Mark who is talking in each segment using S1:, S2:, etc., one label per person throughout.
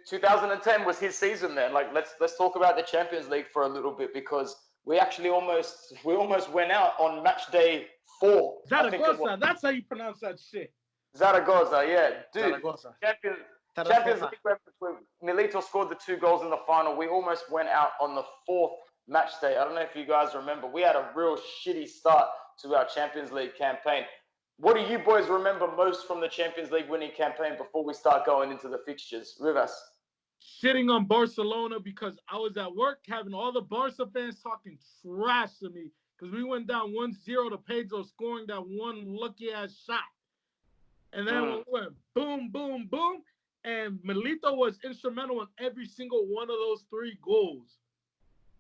S1: 2010 was his season then. Like, let's talk about the Champions League for a little bit, because we actually almost went out on match day 4.
S2: Zaragoza, that's how you pronounce that shit.
S1: Zaragoza, yeah. Dude,
S3: Zaragoza.
S1: Champions League, Milito scored the 2 goals in the final. We almost went out on the 4th match day. I don't know if you guys remember. We had a real shitty start to our Champions League campaign. What do you boys remember most from the Champions League winning campaign before we start going into the fixtures? Rivas.
S2: Shitting on Barcelona because I was at work having all the Barca fans talking trash to me because we went down 1-0 to Pedro scoring that one lucky-ass shot. And then we went boom, boom, boom. And Milito was instrumental in every single one of those 3 goals.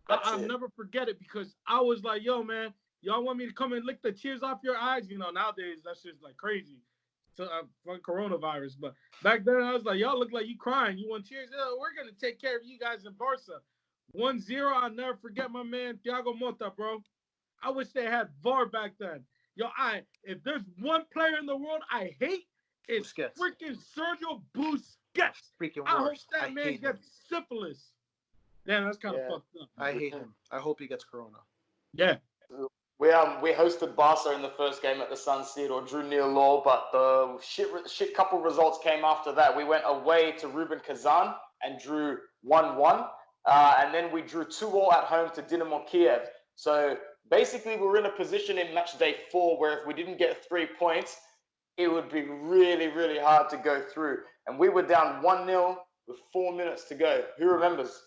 S2: I'll never forget it because I was like, yo, man, y'all want me to come and lick the tears off your eyes? You know, nowadays, that's just like crazy. So, from coronavirus. But back then, I was like, y'all look like you crying. You want tears? Yeah, we're going to take care of you guys in Barca. 1-0, I'll never forget my man, Thiago Motta, bro. I wish they had VAR back then. Yo, if there's one player in the world I hate, it's freaking Sergio Busquets.
S3: Freaking
S2: I hope that man gets syphilis. Damn, that's kind of fucked up.
S3: I hate him. I hope he gets corona.
S2: Yeah.
S1: We hosted Barca in the first game at the San Siro, drew 0-0, but the shit couple results came after that. We went away to Rubin Kazan and drew 1-1, and then we drew 2-2 at home to Dynamo Kiev. So basically, we were in a position in match day 4 where if we didn't get 3 points, it would be really, really hard to go through. And we were down 1-0 with 4 minutes to go. Who remembers?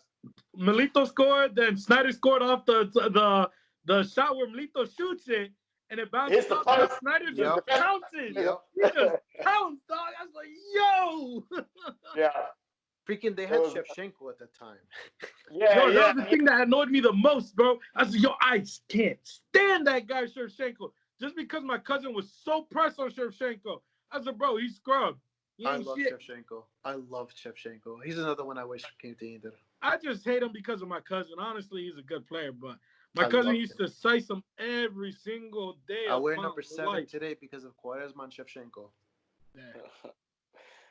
S2: Milito scored, then Snyder scored off the shot where Milito shoots it, and it bounces off, and Snyder just pounces. He just pounced, dog. I was like, yo!
S1: Yeah.
S3: Freaking, they had Shevchenko at that time.
S2: That was the thing that annoyed me the most, bro. I said, yo, I can't stand that guy, Shevchenko. Just because my cousin was so pressed on Shevchenko. I said, bro, he's scrubbed.
S3: I love Shevchenko. I love Shevchenko. He's another one I wish came to Inter.
S2: I just hate him because of my cousin. Honestly, he's a good player, but my cousin used to size him every single day.
S3: I wear number 7 today because of Quaresma and Shevchenko.
S1: Yeah.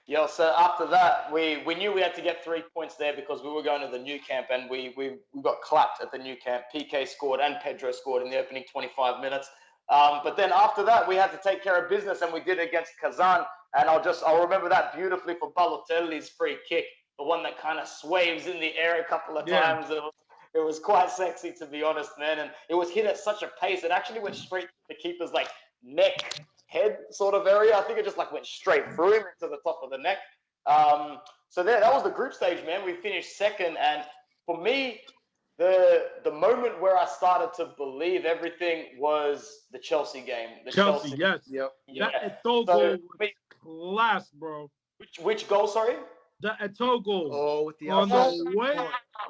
S1: Yo, so after that, we knew we had to get 3 points there because we were going to the new camp, and we got clapped at the new camp. PK scored and Pedro scored in the opening 25 minutes. But then after that, we had to take care of business, and we did it against Kazan. And I'll remember that beautifully for Balotelli's free kick, the one that kind of swaves in the air a couple of times. It was quite sexy, to be honest, man. And it was hit at such a pace. It actually went straight to the keeper's like neck, head sort of area. I think it just like went straight through him into the top of the neck. So that was the group stage, man. We finished second, and for me, the moment where I started to believe everything was the Chelsea game.
S2: Chelsea, yes.
S3: Yep.
S2: Yeah. That Eto'o goal was class, bro.
S1: Which goal, sorry?
S2: The Eto'o goal.
S3: Oh, with the
S2: on the way.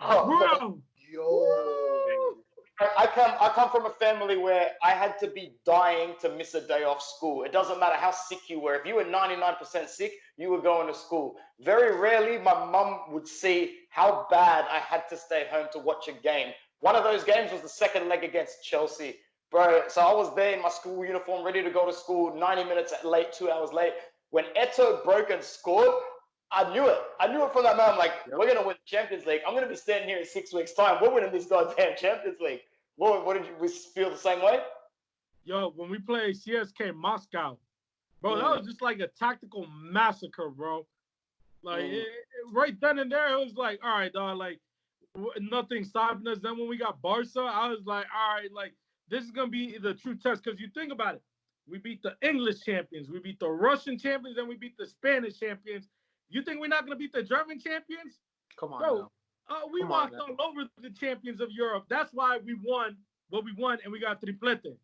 S2: Bro.
S3: Yo.
S1: I come from a family where I had to be dying to miss a day off school. It doesn't matter how sick you were. If you were 99% sick, you were going to school. Very rarely my mum would see how bad I had to stay home to watch a game. One of those games was the second leg against Chelsea. Bro, so I was there in my school uniform, ready to go to school, 90 minutes late, 2 hours late. When Eto'o broke and scored, I knew it. I knew it from that moment. I'm like, we're going to win the Champions League. I'm going to be standing here in 6 weeks' time. We're winning this goddamn Champions League. What did you feel the same way?
S2: Yo, when we played CSK Moscow, bro, that was just like a tactical massacre, bro. Like, right then and there, it was like, all right, dog, like, nothing stopping us. Then when we got Barca, I was like, all right, like, this is going to be the true test. Because you think about it. We beat the English champions. We beat the Russian champions. And we beat the Spanish champions. You think we're not going to beat the German champions?
S3: Come on,
S2: bro.
S3: now.
S2: We walked all over the champions of Europe. That's why we won what we won, and we got Triplete.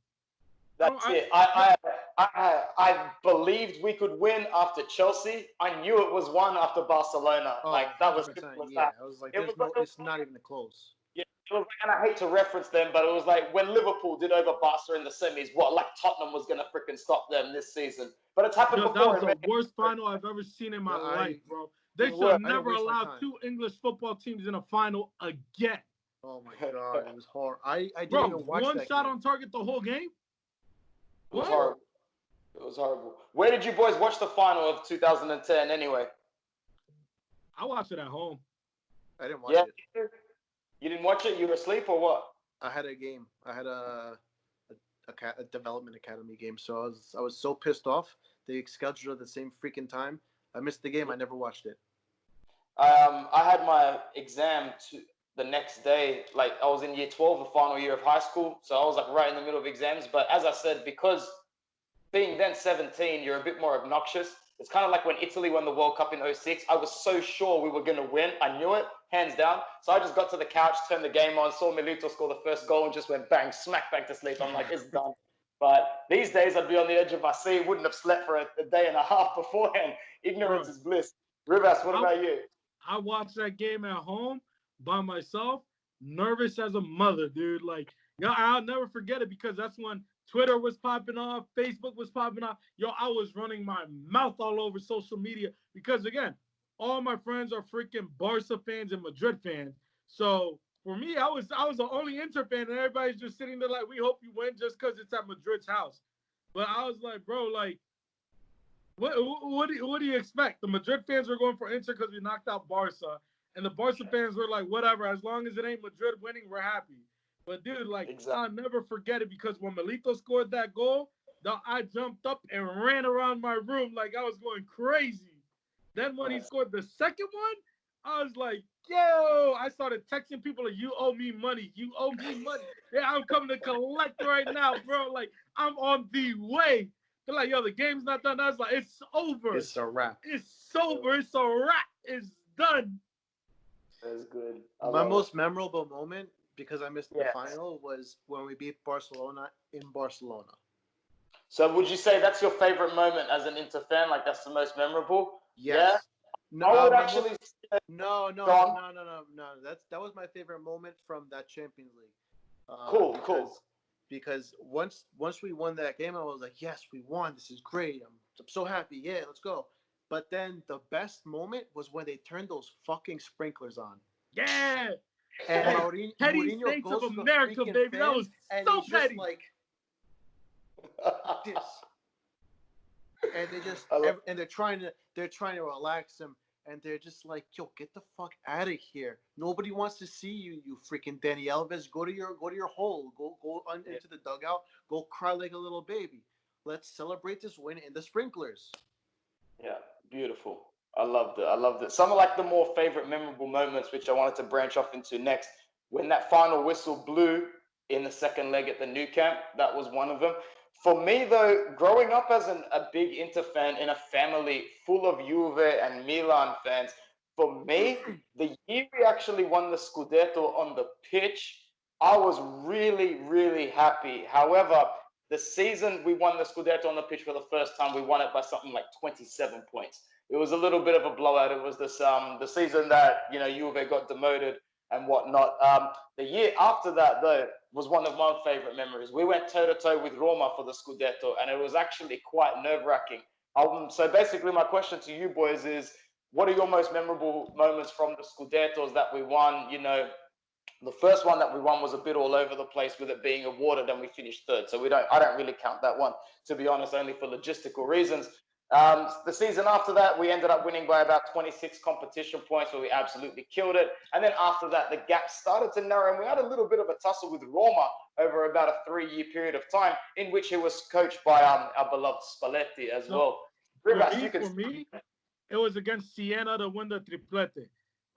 S1: That's it. I believed we could win after Chelsea. I knew it was one after Barcelona. Like, that was simple as that.
S3: I was like, it's not even close.
S1: Yeah, it was like, and I hate to reference them, but it was like when Liverpool did over Barca in the semis, like Tottenham was going to freaking stop them this season. But it's happened before.
S2: That was the worst final I've ever seen in my life, bro. They should never allow 2 English football teams in a final again.
S3: Oh my god, it was horrible. I didn't even watch
S2: one
S3: that
S2: shot
S3: game.
S2: on target the whole game?
S1: It was horrible. It was horrible. Where did you boys watch the final of 2010 anyway?
S2: I watched it at home.
S3: I didn't watch
S1: Yeah.
S3: it.
S1: You didn't watch it? You were asleep or what?
S3: I had a game. I had a development academy game, so I was so pissed off. They scheduled at the same freaking time. I missed the game. I never watched it.
S1: I had my exam the next day. Like I was in year 12, the final year of high school, so I was like right in the middle of exams. But as I said, because being then 17, you're a bit more obnoxious. It's kind of like when Italy won the World Cup in '06. I was so sure we were going to win. I knew it, hands down. So I just got to the couch, turned the game on, saw Milito score the first goal, and just went bang, smack back to sleep. I'm like, it's done. But these days, I'd be on the edge of my seat, wouldn't have slept for a day and a half beforehand. Ignorance
S2: Bro,
S1: is bliss. Rivas, what about you?
S2: I watched that game at home by myself, nervous as a mother, dude. Like, yo, I'll never forget it because that's when Twitter was popping off, Facebook was popping off. Yo, I was running my mouth all over social media because, again, all my friends are freaking Barca fans and Madrid fans. So for me, I was the only Inter fan, and everybody's just sitting there like, we hope you win just because it's at Madrid's house. But I was like, bro, like, what do you expect? The Madrid fans were going for Inter because we knocked out Barca, and the Barca fans were like, whatever, as long as it ain't Madrid winning, we're happy. But dude, like,
S1: Exactly.
S2: I'll never forget it because when Milito scored that goal, I jumped up and ran around my room like I was going crazy. Then when he scored the second one, I was like, yo, I started texting people like, you owe me money. You owe me money. Yeah, I'm coming to collect right now, bro. Like, I'm on the way. They're like, yo, the game's not done. I was like, it's over.
S3: It's a wrap.
S2: It's over. It's a wrap. It's done.
S1: That's good.
S3: My most memorable moment, because I missed the
S1: Yes.
S3: final, was when we beat Barcelona in Barcelona.
S1: So would you say that's your favorite moment as an Inter fan? Like that's the most memorable?
S3: Yes.
S1: Yeah.
S3: No,
S1: I would actually say,
S3: no.
S1: Don?
S3: That was my favorite moment from that Champions League.
S1: Cool.
S3: Because once we won that game, I was like, yes, we won. This is great. I'm so happy. Yeah, let's go. But then the best moment was when they turned those fucking sprinklers on.
S2: Yeah.
S3: And
S2: Petty
S3: Mourinho
S2: States
S3: goes
S2: of
S3: to the
S2: America,
S3: freaking
S2: baby.
S3: fans,
S2: That was
S3: and
S2: so
S3: he's
S2: petty.
S3: just like this. And they just and they're trying to relax him, and they're just like, yo, get the fuck out of here. Nobody wants to see you, you freaking Danny Alves. Go to your hole. Go into the dugout. Go cry like a little baby. Let's celebrate this win in the sprinklers.
S1: Yeah, beautiful. I loved it. Some of like the more favorite memorable moments, which I wanted to branch off into next, when that final whistle blew in the second leg at the new camp, that was one of them. For me, though, growing up as a big Inter fan in a family full of Juve and Milan fans, for me, the year we actually won the Scudetto on the pitch, I was really, really happy. However, the season we won the Scudetto on the pitch for the first time, we won it by something like 27 points. It was a little bit of a blowout. It was this the season that Juve got demoted and whatnot. The year after that, though, was one of my favorite memories. We went toe-to-toe with Roma for the Scudetto, and it was actually quite nerve-wracking. So basically, my question to you boys is, what are your most memorable moments from the Scudettos that we won? The first one that we won was a bit all over the place with it being awarded, and we finished third. So I don't really count that one, to be honest, only for logistical reasons. The season after that, we ended up winning by about 26 competition points, where we absolutely killed it. And then after that, the gap started to narrow, and we had a little bit of a tussle with Roma over about a 3-year period of time, in which he was coached by our beloved Spalletti as well.
S2: For me, it was against Siena to win the Triplete.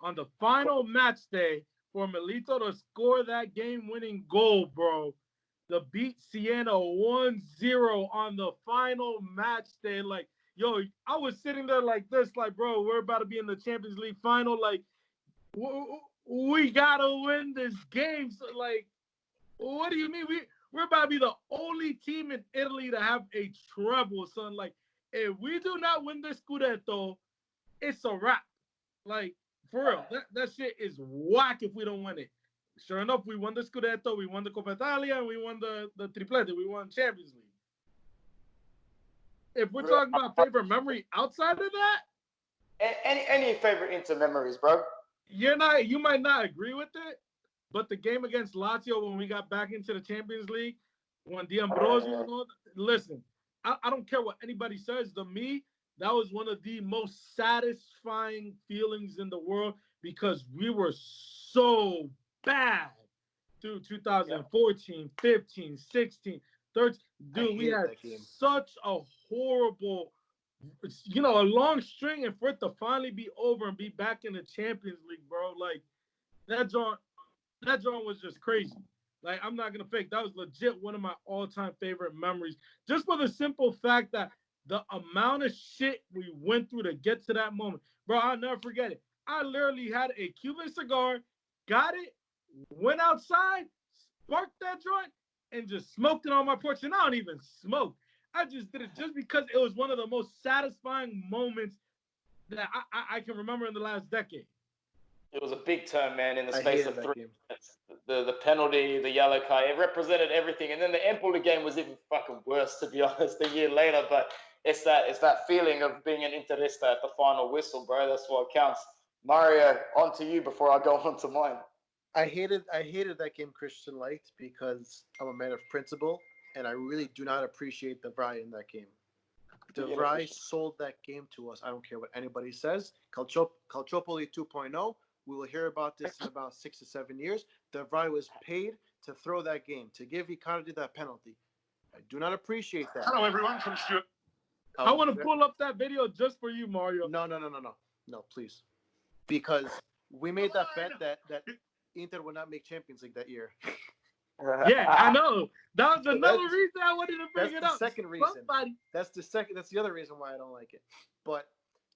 S2: On the final match day, for Milito to score that game-winning goal, bro, to beat Siena 1-0 on the final match day. Like, yo, I was sitting there like this, like, bro, we're about to be in the Champions League final. Like, we gotta win this game. So, like, what do you mean? We're about to be the only team in Italy to have a treble, son. Like, if we do not win this Scudetto, it's a wrap. Like, for real, that shit is whack if we don't win it. Sure enough, we won the Scudetto, we won the Coppa Italia, and we won the Triplete. We won Champions League. If we're talking about favorite memory outside of that,
S1: any favorite Inter memories, bro?
S2: You might not agree with it, but the game against Lazio when we got back into the Champions League, when D'Ambrosio, listen, I don't care what anybody says. To me, that was one of the most satisfying feelings in the world because we were so bad through 2014, 15, 16, 13. Dude, we had such a horrible, a long string, and for it to finally be over and be back in the Champions League, bro, like that joint was just crazy. Like, I'm not gonna fake. That was legit one of my all-time favorite memories. Just for the simple fact that the amount of shit we went through to get to that moment. Bro, I'll never forget it. I literally had a Cuban cigar, got it, went outside, sparked that joint, and just smoked it on my porch. And I don't even smoke. I just did it just because it was one of the most satisfying moments that I can remember in the last decade.
S1: It was a big turn, man, in the space of 3 minutes. The penalty, the yellow card, it represented everything. And then the Empoli game was even fucking worse, to be honest, a year later. But it's that feeling of being an Interista at the final whistle, bro. That's what counts. Mario, on to you before I go on to mine.
S3: I hated that game Christian liked because I'm a man of principle, and I really do not appreciate De Vrij in that game. De Vrij sold that game to us. I don't care what anybody says. Calciopoli 2.0. We will hear about this in about 6 to 7 years. De Vrij was paid to throw that game, to give Icardi that penalty. I do not appreciate that.
S2: Hello, everyone from Stuart. I want to pull up that video just for you, Mario.
S3: No, please. Because we made that bet that Inter would not make Champions League that year.
S2: Yeah, I know. That was another reason I wanted to bring it up.
S3: That's the second reason. That's the other reason why I don't like it. But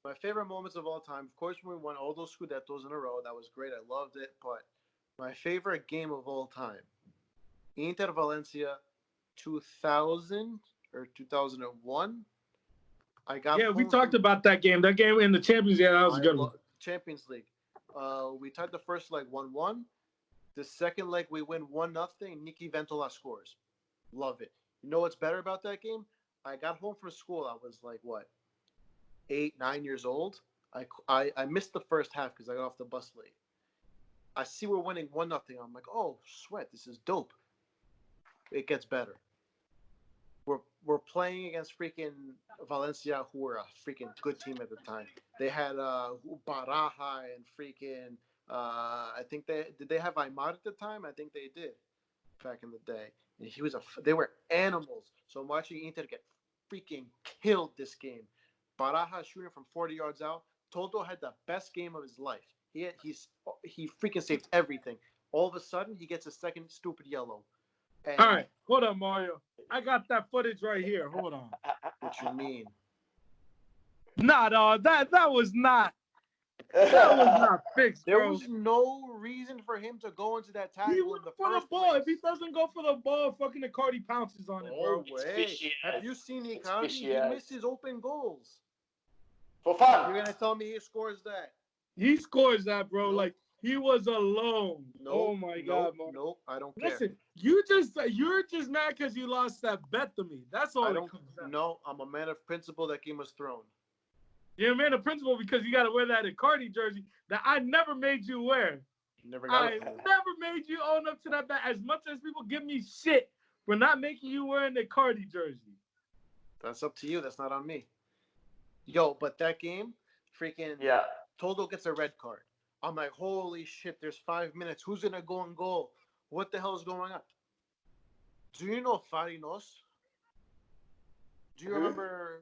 S3: my favorite moments of all time, of course, when we won all those Scudetto'S in a row. That was great. I loved it. But my favorite game of all time, Inter Valencia 2000 or 2001.
S2: We talked about that game. That game in the Champions League, that was a good one.
S3: Champions League. We tied the first leg 1-1. The second leg, we win 1-0. Nicky Ventola scores. Love it. You know what's better about that game? I got home from school. I was like, 8, 9 years old. I missed the first half because I got off the bus late. I see we're winning 1-0. I'm like, oh, sweat. This is dope. It gets better. We're playing against freaking Valencia, who were a freaking good team at the time. They had Baraja and freaking I think did they have Aymar at the time? I think they did back in the day. And they were animals. So I'm watching Inter get freaking killed this game. Baraja shooting from 40 yards out. Toto had the best game of his life. He freaking saved everything. All of a sudden, he gets a second stupid yellow.
S2: And all right, hold on, Mario. I got that footage right here. Hold on.
S3: What you mean?
S2: Nah, dog. That was not. That was not fixed, bro.
S3: There was no reason for him to go into that tackle.
S2: He went for the ball. Place. If he doesn't go for the ball, fucking Icardi pounces on it, bro.
S3: No way. Have you seen Icardi? He misses open goals.
S1: For fun.
S3: You're gonna tell me he scores that?
S2: He scores that, bro. Nope. Like he was alone.
S3: Nope.
S2: Oh my God, man.
S3: Nope. I don't care.
S2: Listen, you're just mad because you lost that bet to me. That's all.
S3: No, I'm a man of principle. That game was thrown.
S2: You're a man of principle because you got to wear that Icardi jersey that I never made you wear.
S3: Never
S2: made you own up to that bet. As much as people give me shit for not making you wear an Icardi jersey.
S3: That's up to you. That's not on me. Yo, but that game, freaking Toto gets a red card. I'm like, holy shit, there's 5 minutes. Who's going to go and goal? What the hell is going on? Do you know Farinos? Do you remember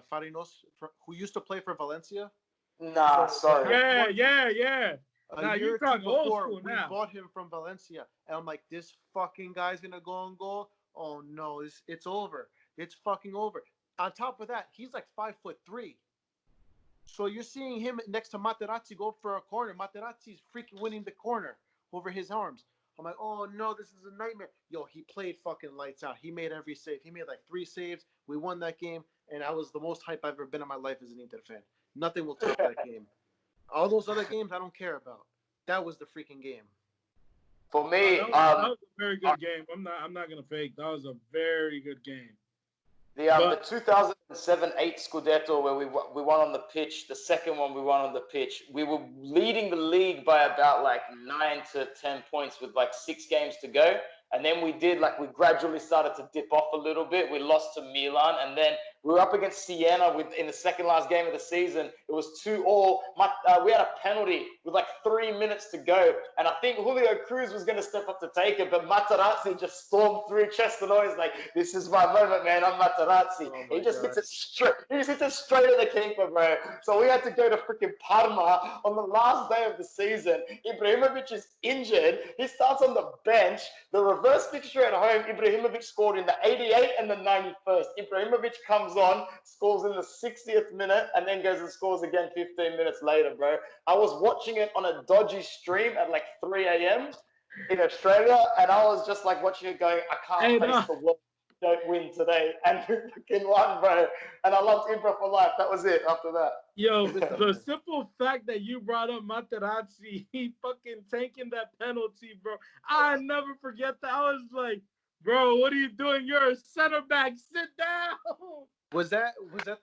S3: Farinos, who used to play for Valencia?
S1: Nah, sorry.
S2: Yeah. Now you're talking old school now.
S3: We bought him from Valencia. And I'm like, this fucking guy's going to go and goal? Oh, no, it's over. It's fucking over. On top of that, he's like 5'3". So you're seeing him next to Materazzi go for a corner. Materazzi's freaking winning the corner over his arms. I'm like, oh no, this is a nightmare. Yo, he played fucking lights out. He made every save. He made like 3 saves. We won that game, and I was the most hype I've ever been in my life as an Inter fan. Nothing will top that game. All those other games I don't care about. That was the freaking game.
S1: For me,
S2: that was a very good game. I'm not gonna fake. That was a very good game.
S1: The 2007-8 Scudetto where we won on the pitch, the second one we won on the pitch, we were leading the league by about like 9 to 10 points with like 6 games to go. And then we gradually started to dip off a little bit. We lost to Milan. And then We were up against Siena in the second last game of the season. It was 2-2. We had a penalty with like 3 minutes to go, and I think Julio Cruz was going to step up to take it, but Materazzi just stormed through Cesternoi. He's like, "This is my moment, man. I'm Materazzi." He just hits it straight. He just hits it straight at the keeper, bro. So we had to go to freaking Parma on the last day of the season. Ibrahimovic is injured. He starts on the bench. The reverse fixture at home, Ibrahimovic scored in the 88th and the 91st. Ibrahimovic comes on, scores in the 60th minute, and then goes and scores again 15 minutes later, bro. I was watching it on a dodgy stream at like 3 a.m. in Australia, and I was just like watching it going, I can't face the world. Don't win today, and we fucking won, bro. And I loved Ibra for life. That was it after that.
S2: Yo, the simple fact that you brought up Materazzi, he fucking taking that penalty, bro. I never forget that. I was like, bro, what are you doing? You're a center back. Sit down.
S3: Was that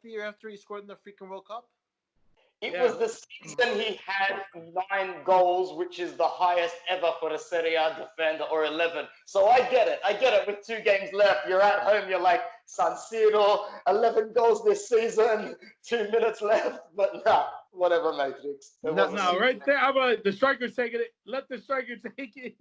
S3: the year after he scored in the freaking World Cup?
S1: It was the season he had 9 goals, which is the highest ever for a Serie A defender, or 11. So I get it. With 2 games left, you're at home. You're like, San Siro, 11 goals this season, 2 minutes left. But nah, whatever, Matrix.
S2: No, right there. I'm like, the striker's taking it. Let the striker take it.